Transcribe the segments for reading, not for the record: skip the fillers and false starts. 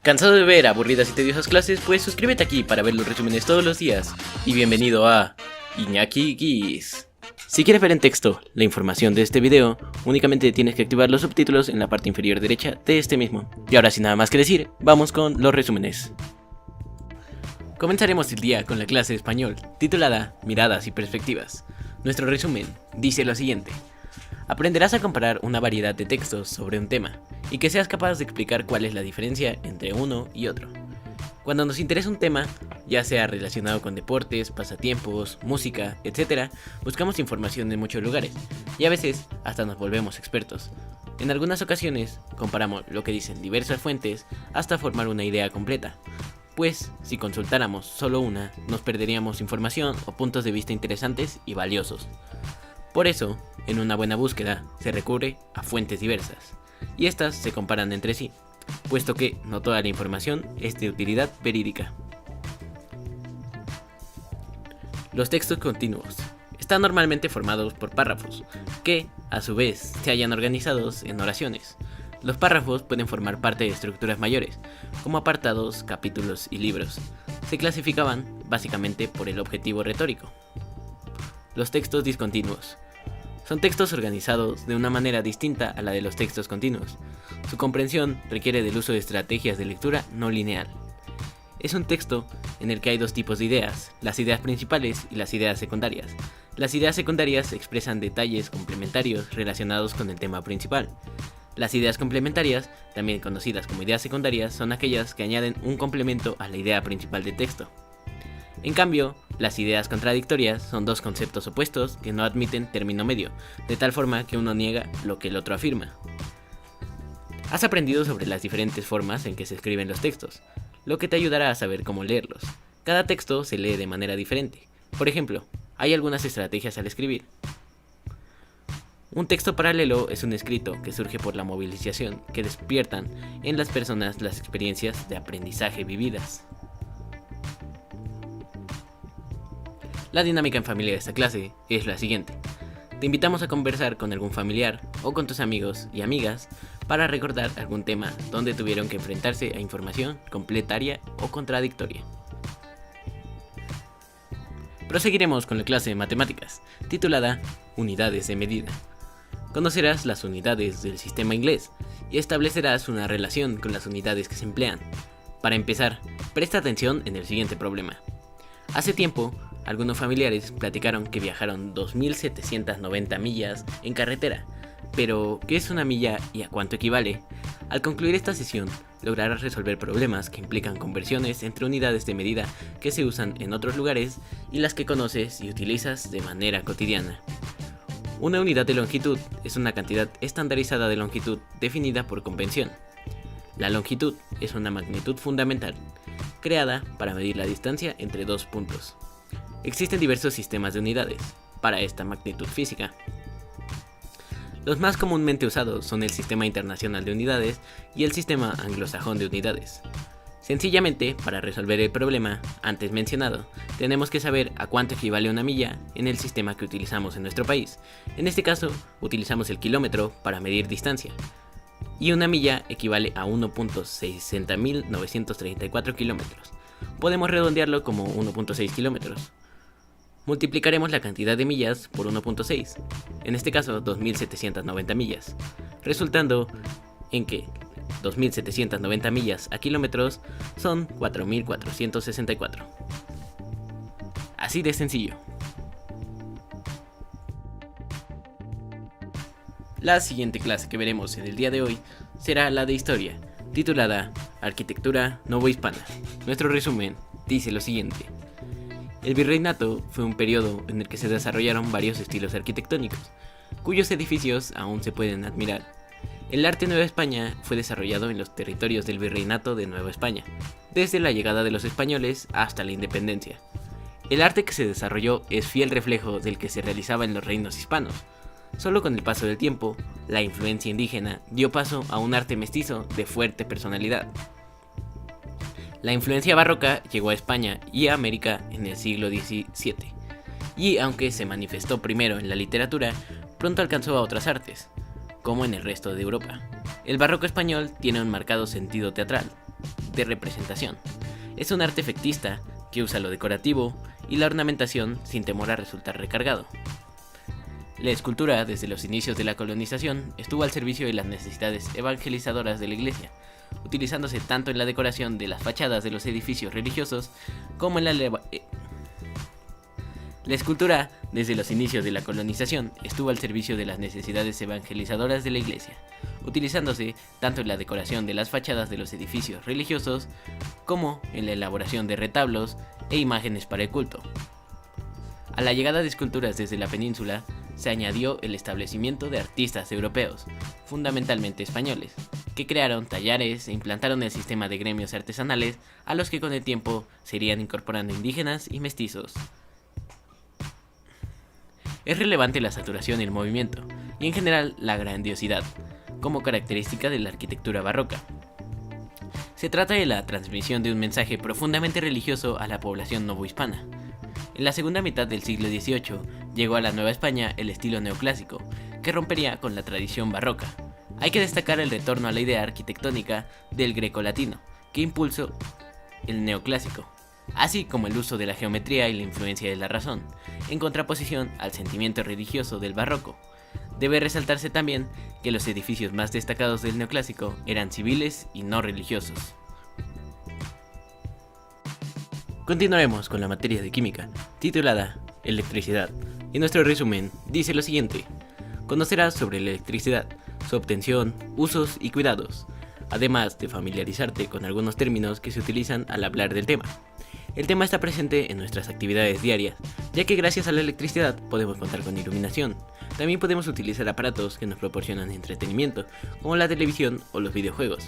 ¿Cansado de ver aburridas y tediosas clases? Pues suscríbete aquí para ver los resúmenes todos los días. Y bienvenido a Iñaki Guis. Si quieres ver en texto la información de este video, únicamente tienes que activar los subtítulos en la parte inferior derecha de este mismo. Y ahora sin nada más que decir, vamos con los resúmenes. Comenzaremos el día con la clase de español, titulada Miradas y Perspectivas. Nuestro resumen dice lo siguiente: aprenderás a comparar una variedad de textos sobre un tema, y que seas capaz de explicar cuál es la diferencia entre uno y otro. Cuando nos interesa un tema, ya sea relacionado con deportes, pasatiempos, música, etc., buscamos información en muchos lugares, y a veces hasta nos volvemos expertos. En algunas ocasiones, comparamos lo que dicen diversas fuentes hasta formar una idea completa, pues si consultáramos solo una, nos perderíamos información o puntos de vista interesantes y valiosos. Por eso, en una buena búsqueda, se recurre a fuentes diversas, y estas se comparan entre sí, puesto que no toda la información es de utilidad verídica. Los textos continuos están normalmente formados por párrafos, que, a su vez, se hallan organizados en oraciones. Los párrafos pueden formar parte de estructuras mayores, como apartados, capítulos y libros. Se clasificaban básicamente por el objetivo retórico. Los textos discontinuos son textos organizados de una manera distinta a la de los textos continuos. Su comprensión requiere del uso de estrategias de lectura no lineal. Es un texto en el que hay dos tipos de ideas, las ideas principales y las ideas secundarias. Las ideas secundarias expresan detalles complementarios relacionados con el tema principal. Las ideas complementarias, también conocidas como ideas secundarias, son aquellas que añaden un complemento a la idea principal del texto. En cambio, las ideas contradictorias son dos conceptos opuestos que no admiten término medio, de tal forma que uno niega lo que el otro afirma. Has aprendido sobre las diferentes formas en que se escriben los textos, lo que te ayudará a saber cómo leerlos. Cada texto se lee de manera diferente. Por ejemplo, hay algunas estrategias al escribir. Un texto paralelo es un escrito que surge por la movilización que despiertan en las personas las experiencias de aprendizaje vividas. La dinámica en familia de esta clase es la siguiente. Te invitamos a conversar con algún familiar o con tus amigos y amigas para recordar algún tema donde tuvieron que enfrentarse a información complementaria o contradictoria. Proseguiremos con la clase de matemáticas, titulada Unidades de medida. Conocerás las unidades del sistema inglés y establecerás una relación con las unidades que se emplean. Para empezar, presta atención en el siguiente problema. Hace tiempo, algunos familiares platicaron que viajaron 2.790 millas en carretera. Pero, ¿qué es una milla y a cuánto equivale? Al concluir esta sesión, lograrás resolver problemas que implican conversiones entre unidades de medida que se usan en otros lugares y las que conoces y utilizas de manera cotidiana. Una unidad de longitud es una cantidad estandarizada de longitud definida por convención. La longitud es una magnitud fundamental, creada para medir la distancia entre dos puntos. Existen diversos sistemas de unidades para esta magnitud física. Los más comúnmente usados son el Sistema Internacional de Unidades y el Sistema Anglosajón de Unidades. Sencillamente, para resolver el problema antes mencionado, tenemos que saber a cuánto equivale una milla en el sistema que utilizamos en nuestro país. En este caso, utilizamos el kilómetro para medir distancia, y una milla equivale a 1.60.934 kilómetros. Podemos redondearlo como 1.6 kilómetros. Multiplicaremos la cantidad de millas por 1.6, en este caso 2.790 millas, resultando en que 2.790 millas a kilómetros son 4.464. Así de sencillo. La siguiente clase que veremos en el día de hoy será la de historia, titulada Arquitectura Novohispana. Nuestro resumen dice lo siguiente. El virreinato fue un periodo en el que se desarrollaron varios estilos arquitectónicos, cuyos edificios aún se pueden admirar. El arte Nueva España fue desarrollado en los territorios del Virreinato de Nueva España, desde la llegada de los españoles hasta la independencia. El arte que se desarrolló es fiel reflejo del que se realizaba en los reinos hispanos. Solo con el paso del tiempo, la influencia indígena dio paso a un arte mestizo de fuerte personalidad. La influencia barroca llegó a España y a América en el siglo XVII, y aunque se manifestó primero en la literatura, pronto alcanzó a otras artes, como en el resto de Europa. El barroco español tiene un marcado sentido teatral, de representación. Es un arte efectista que usa lo decorativo y la ornamentación sin temor a resultar recargado. La escultura, desde los inicios de la colonización, estuvo al servicio de las necesidades evangelizadoras de la Iglesia, utilizándose tanto en la decoración de las fachadas de los edificios religiosos como en La escultura, desde los inicios de la colonización, estuvo al servicio de las necesidades evangelizadoras de la Iglesia, utilizándose tanto en la decoración de las fachadas de los edificios religiosos como en la elaboración de retablos e imágenes para el culto. A la llegada de esculturas desde la península, se añadió el establecimiento de artistas europeos, fundamentalmente españoles, que crearon tallares e implantaron el sistema de gremios artesanales a los que con el tiempo se irían incorporando indígenas y mestizos. Es relevante la saturación y el movimiento, y en general la grandiosidad, como característica de la arquitectura barroca. Se trata de la transmisión de un mensaje profundamente religioso a la población novohispana. En la segunda mitad del siglo XVIII llegó a la Nueva España el estilo neoclásico, que rompería con la tradición barroca. Hay que destacar el retorno a la idea arquitectónica del grecolatino, que impulsó el neoclásico, así como el uso de la geometría y la influencia de la razón, en contraposición al sentimiento religioso del barroco. Debe resaltarse también que los edificios más destacados del neoclásico eran civiles y no religiosos. Continuaremos con la materia de química, titulada Electricidad, y nuestro resumen dice lo siguiente: conocerás sobre la electricidad, su obtención, usos y cuidados, además de familiarizarte con algunos términos que se utilizan al hablar del tema. El tema está presente en nuestras actividades diarias, ya que gracias a la electricidad podemos contar con iluminación. También podemos utilizar aparatos que nos proporcionan entretenimiento, como la televisión o los videojuegos.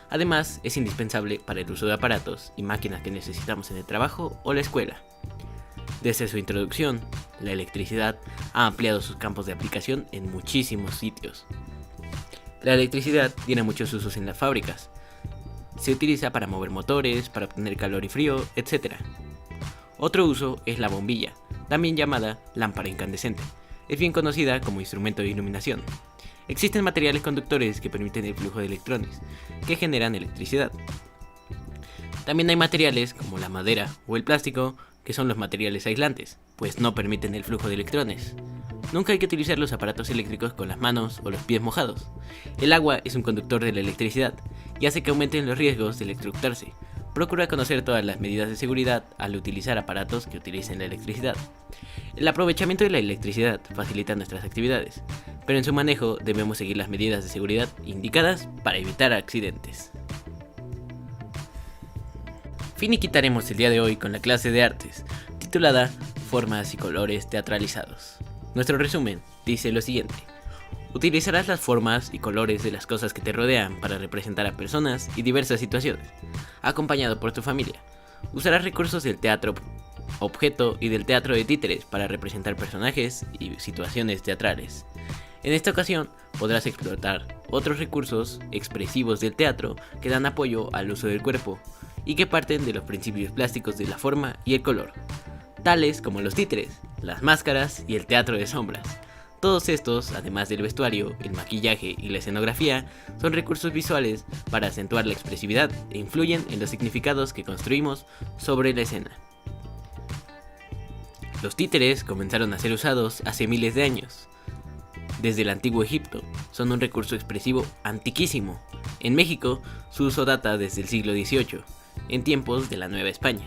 Además, es indispensable para el uso de aparatos y máquinas que necesitamos en el trabajo o la escuela. Desde su introducción, la electricidad ha ampliado sus campos de aplicación en muchísimos sitios. La electricidad tiene muchos usos en las fábricas. Se utiliza para mover motores, para obtener calor y frío, etc. Otro uso es la bombilla, también llamada lámpara incandescente. Es bien conocida como instrumento de iluminación. Existen materiales conductores que permiten el flujo de electrones, que generan electricidad. También hay materiales como la madera o el plástico, que son los materiales aislantes, pues no permiten el flujo de electrones. Nunca hay que utilizar los aparatos eléctricos con las manos o los pies mojados. El agua es un conductor de la electricidad y hace que aumenten los riesgos de electrocutarse. Procura conocer todas las medidas de seguridad al utilizar aparatos que utilicen la electricidad. El aprovechamiento de la electricidad facilita nuestras actividades, pero en su manejo debemos seguir las medidas de seguridad indicadas para evitar accidentes. Finiquitaremos el día de hoy con la clase de artes, titulada Formas y colores teatralizados. Nuestro resumen dice lo siguiente: utilizarás las formas y colores de las cosas que te rodean para representar a personas y diversas situaciones, acompañado por tu familia. Usarás recursos del teatro objeto y del teatro de títeres para representar personajes y situaciones teatrales. En esta ocasión podrás explotar otros recursos expresivos del teatro que dan apoyo al uso del cuerpo y que parten de los principios plásticos de la forma y el color, tales como los títeres, las máscaras y el teatro de sombras. Todos estos, además del vestuario, el maquillaje y la escenografía, son recursos visuales para acentuar la expresividad e influyen en los significados que construimos sobre la escena. Los títeres comenzaron a ser usados hace miles de años. Desde el antiguo Egipto, son un recurso expresivo antiquísimo. En México, su uso data desde el siglo XVIII, en tiempos de la Nueva España.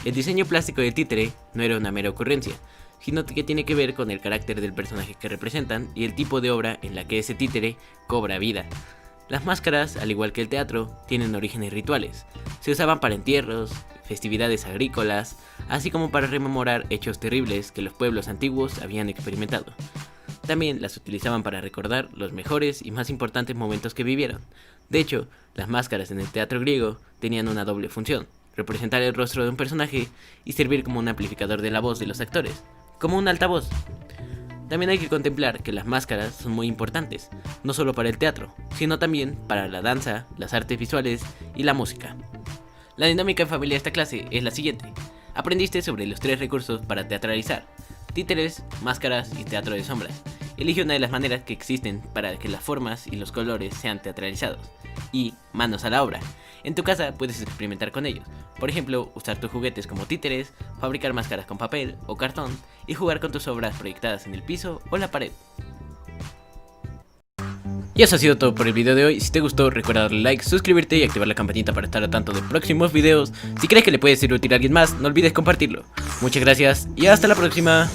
El diseño plástico del títere no era una mera ocurrencia, sino que tiene que ver con el carácter del personaje que representan y el tipo de obra en la que ese títere cobra vida. Las máscaras, al igual que el teatro, tienen orígenes rituales. Se usaban para entierros, festividades agrícolas, así como para rememorar hechos terribles que los pueblos antiguos habían experimentado. También las utilizaban para recordar los mejores y más importantes momentos que vivieron. De hecho, las máscaras en el teatro griego tenían una doble función: representar el rostro de un personaje y servir como un amplificador de la voz de los actores, como un altavoz. También hay que contemplar que las máscaras son muy importantes, no solo para el teatro, sino también para la danza, las artes visuales y la música. La dinámica en familia de esta clase es la siguiente. Aprendiste sobre los 3 recursos para teatralizar: títeres, máscaras y teatro de sombras. Elige una de las maneras que existen para que las formas y los colores sean teatralizados. Y manos a la obra. En tu casa puedes experimentar con ellos. Por ejemplo, usar tus juguetes como títeres, fabricar máscaras con papel o cartón y jugar con tus obras proyectadas en el piso o la pared. Y eso ha sido todo por el video de hoy. Si te gustó, recuerda darle like, suscribirte y activar la campanita para estar al tanto de próximos videos. Si crees que le puede ser útil a alguien más, no olvides compartirlo. Muchas gracias y hasta la próxima.